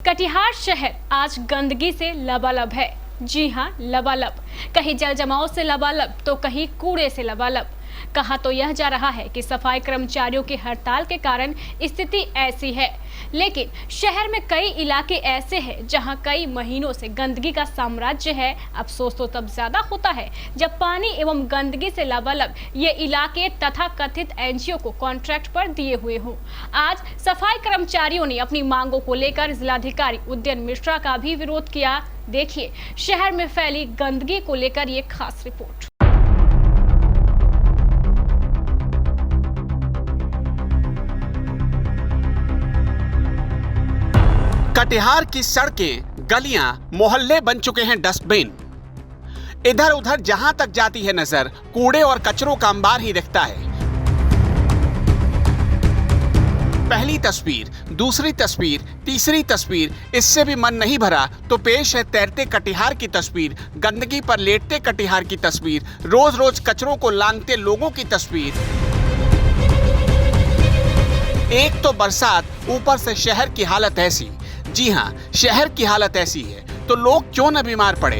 कटिहार शहर आज गंदगी से लबालब है। जी हां, लबालब। कहीं जल जमाव से लबालब तो कहीं कूड़े से लबालब। कहा तो यह जा रहा है कि सफाई कर्मचारियों की हड़ताल के कारण स्थिति ऐसी है, लेकिन शहर में कई इलाके ऐसे हैं जहां कई महीनों से गंदगी का साम्राज्य है। अफसोस तो तब ज्यादा होता है जब पानी एवं गंदगी से लबालब ये इलाके तथा कथित एनजीओ को कॉन्ट्रैक्ट पर दिए हुए हों। आज सफाई कर्मचारियों ने अपनी मांगों को लेकर जिलाधिकारी उदयन मिश्रा का भी विरोध किया। देखिए शहर में फैली गंदगी को लेकर ये खास रिपोर्ट। कटिहार की सड़कें, गलियां, मोहल्ले बन चुके हैं डस्टबिन। इधर उधर जहां तक जाती है नजर, कूड़े और कचरों का अंबार ही दिखता है। पहली तस्वीर, दूसरी तस्वीर, तीसरी तस्वीर, इससे भी मन नहीं भरा तो पेश है तैरते कटिहार की तस्वीर, गंदगी पर लेटते कटिहार की तस्वीर, रोज रोज कचरों को लांघते लोगों की तस्वीर। एक तो बरसात, ऊपर से शहर की हालत ऐसी। जी हां, शहर की हालत ऐसी है तो लोग क्यों न बीमार पड़े।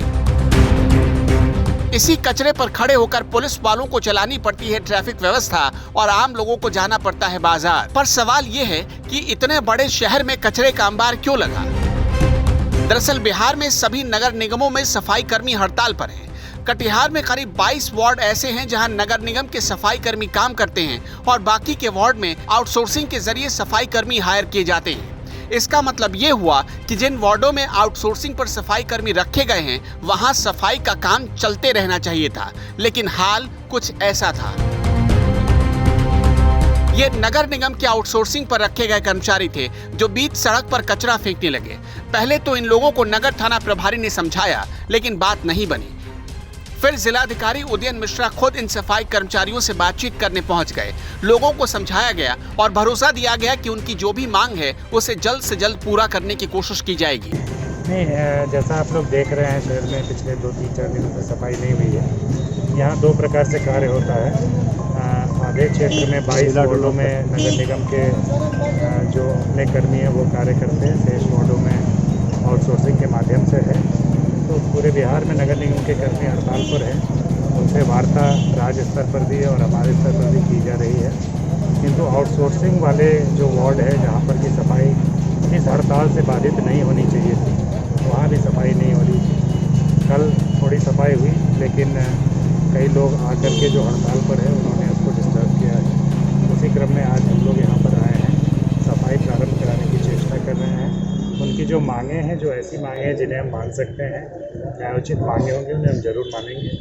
इसी कचरे पर खड़े होकर पुलिस वालों को चलानी पड़ती है ट्रैफिक व्यवस्था और आम लोगों को जाना पड़ता है बाजार। पर सवाल ये है कि इतने बड़े शहर में कचरे का अंबार क्यों लगा। दरअसल बिहार में सभी नगर निगमों में सफाई कर्मी हड़ताल पर हैं। कटिहार में करीब 22 वार्ड ऐसे हैं जहां नगर निगम के सफाई कर्मी काम करते हैं और बाकी के वार्ड में आउटसोर्सिंग के जरिए सफाई कर्मी हायर किए जाते हैं। इसका मतलब ये हुआ कि जिन वार्डों में आउटसोर्सिंग पर सफाई कर्मी रखे गए हैं वहां सफाई का काम चलते रहना चाहिए था, लेकिन हाल कुछ ऐसा था। ये नगर निगम के आउटसोर्सिंग पर रखे गए कर्मचारी थे जो बीच सड़क पर कचरा फेंकने लगे। पहले तो इन लोगों को नगर थाना प्रभारी ने समझाया, लेकिन बात नहीं बनी। फिर जिलाधिकारी उदयन मिश्रा खुद इन सफाई कर्मचारियों से बातचीत करने पहुंच गए। लोगों को समझाया गया और भरोसा दिया गया कि उनकी जो भी मांग है उसे जल्द से जल्द पूरा करने की कोशिश की जाएगी। नहीं, जैसा आप लोग देख रहे हैं शहर में पिछले 2-3-4 दिनों से सफाई नहीं हुई है। यहाँ 2 प्रकार से कार्य होता है। आधे क्षेत्र में 22 वार्डों में नगर निगम के जो अपने कर्मी हैं वो कार्य करते हैं, शेष वार्डों में आउटसोर्सिंग के माध्यम से है। तो पूरे बिहार में नगर निगम के कर्मी हड़ताल पर हैं। उनसे वार्ता राज्य स्तर पर भी और हमारे स्तर पर भी की जा रही है, किंतु आउटसोर्सिंग वाले जो वार्ड है जहाँ पर की सफाई इस हड़ताल से बाधित नहीं होनी चाहिए थी, वहाँ भी सफाई नहीं हो रही थी। कल थोड़ी सफाई हुई, लेकिन कई लोग आकर के जो हड़ताल पर है उन्होंने उसको डिस्टर्ब किया है। उसी क्रम में आज हम लोग यहाँ पर आए हैं, सफाई प्रारंभ कराने की चेष्टा कर रहे हैं। उनकी जो मांगें हैं, जो ऐसी मांगें हैं जिन्हें हम मान सकते हैं, न्यायोचित मांगें होंगी, उन्हें हम जरूर मानेंगे।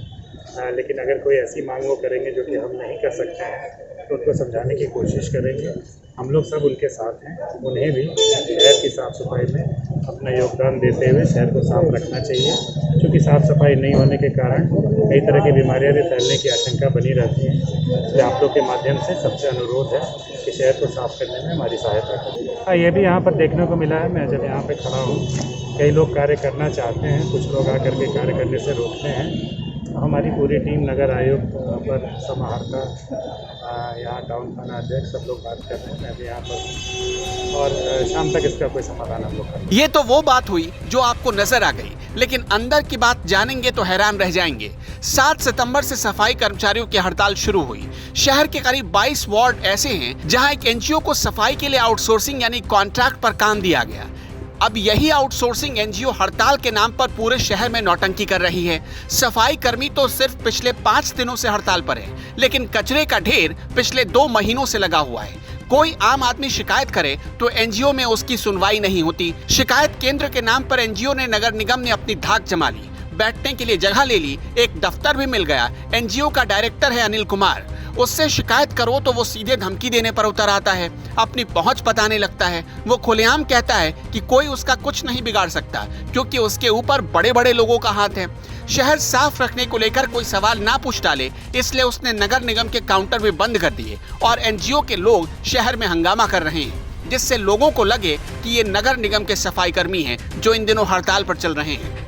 लेकिन अगर कोई ऐसी मांग वो करेंगे जो कि हम नहीं कर सकते हैं तो उनको समझाने की कोशिश करेंगे। हम लोग सब उनके साथ हैं। उन्हें भी शहर की साफ़ सफाई में अपना योगदान देते हुए शहर को साफ रखना चाहिए, क्योंकि साफ़ सफाई नहीं होने के कारण कई तरह की बीमारियां भी फैलने की आशंका बनी रहती है। इसलिए आप लोग के माध्यम से सबसे अनुरोध है कि शहर को साफ करने में हमारी सहायता करें। हाँ, ये भी यहाँ पर देखने को मिला है। मैं जब यहाँ पर खड़ा हूँ, कई लोग कार्य करना चाहते हैं, कुछ लोग आकर के कार्य करने से रोकते हैं। हमारी पूरी टीम नगर आयुक्त पर समाहर्ता, यहाँ टाउन थाना अध्यक्ष, सब लोग बात कर रहे हैं। मैं भी यहाँ पर और शाम तक इसका कोई समाधान हम लोग करेंगे। ये तो वो बात हुई जो आपको नजर आ गई, लेकिन अंदर की बात जानेंगे तो हैरान रह जाएंगे। 7 सितंबर से सफाई कर्मचारियों की हड़ताल शुरू हुई। शहर के करीब 22 वार्ड ऐसे हैं जहां एक एनजीओ को सफाई के लिए आउटसोर्सिंग यानी कॉन्ट्रैक्ट पर काम दिया गया। अब यही आउटसोर्सिंग एनजीओ हड़ताल के नाम पर पूरे शहर में नौटंकी कर रही है। सफाई कर्मी तो सिर्फ पिछले 5 दिनों से हड़ताल पर है, लेकिन कचरे का ढेर पिछले 2 महीनों से लगा हुआ है। कोई आम आदमी शिकायत करे तो एनजीओ में उसकी सुनवाई नहीं होती। शिकायत केंद्र के नाम पर एनजीओ ने नगर निगम ने अपनी धाक जमा ली, बैठने के लिए जगह ले ली, एक दफ्तर भी मिल गया। एनजीओ का डायरेक्टर है अनिल कुमार। उससे शिकायत करो तो वो सीधे धमकी देने पर उतर आता है, अपनी पहुंच बताने लगता है। वो खुलेआम कहता है कि कोई उसका कुछ नहीं बिगाड़ सकता क्योंकि उसके ऊपर बड़े बड़े लोगों का हाथ है। शहर साफ रखने को लेकर कोई सवाल ना पूछ डाले, इसलिए उसने नगर निगम के काउंटर भी बंद कर दिए और एनजीओ के लोग शहर में हंगामा कर रहे हैं, जिससे लोगों को लगे कि ये नगर निगम के सफाई कर्मी हैं जो इन दिनों हड़ताल पर चल रहे हैं।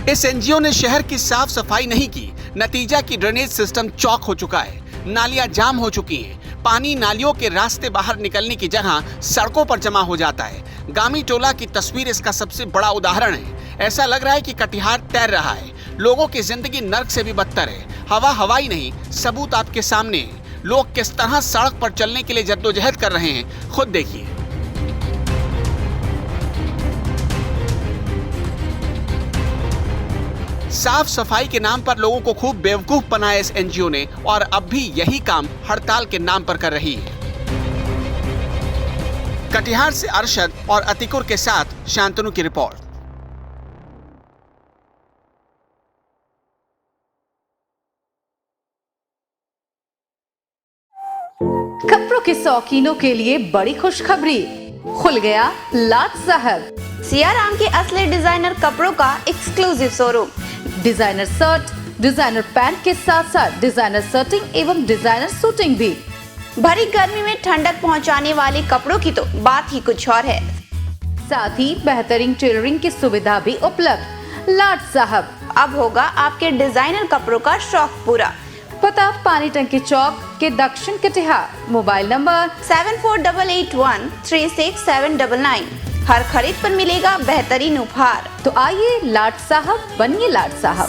इस एनजीओ ने शहर की साफ सफाई नहीं की, नतीजा की ड्रेनेज सिस्टम चौक हो चुका है, नालियां जाम हो चुकी हैं, पानी नालियों के रास्ते बाहर निकलने की जगह सड़कों पर जमा हो जाता है। गामी टोला की तस्वीर इसका सबसे बड़ा उदाहरण है। ऐसा लग रहा है कि कटिहार तैर रहा है। लोगों की जिंदगी नर्क से भी बदतर है। हवा हवाई नहीं, सबूत आपके सामने है। लोग किस तरह सड़क पर चलने के लिए जद्दोजहद कर रहे हैं, खुद देखिए। साफ सफाई के नाम पर लोगों को खूब बेवकूफ बनाया इस एनजीओ ने, और अब भी यही काम हड़ताल के नाम पर कर रही है। कटिहार से अरशद और अतिकुर के साथ शांतनु की रिपोर्ट। कपड़ों के शौकीनों के लिए बड़ी खुशखबरी, खुल गया लाट साहब। सियाराम के असली डिजाइनर कपड़ों का exclusive showroom. Designer shirt, designer pant के साथ साथ डिजाइनर शर्टिंग एवं डिजाइनर सूटिंग भी। भरी गर्मी में ठंडक पहुंचाने वाले कपड़ों की तो बात ही कुछ और है। साथ ही बेहतरीन टेलरिंग की सुविधा भी उपलब्ध। लाट साहब, अब होगा आपके डिजाइनर कपड़ों का शौक पूरा। पता पानी टंकी चौक के दक्षिण कटिहार। Mobile number 7488136799। हर खरीद पर मिलेगा बेहतरीन उपहार। तो आइए लाट साहब बनिए लाट साहब।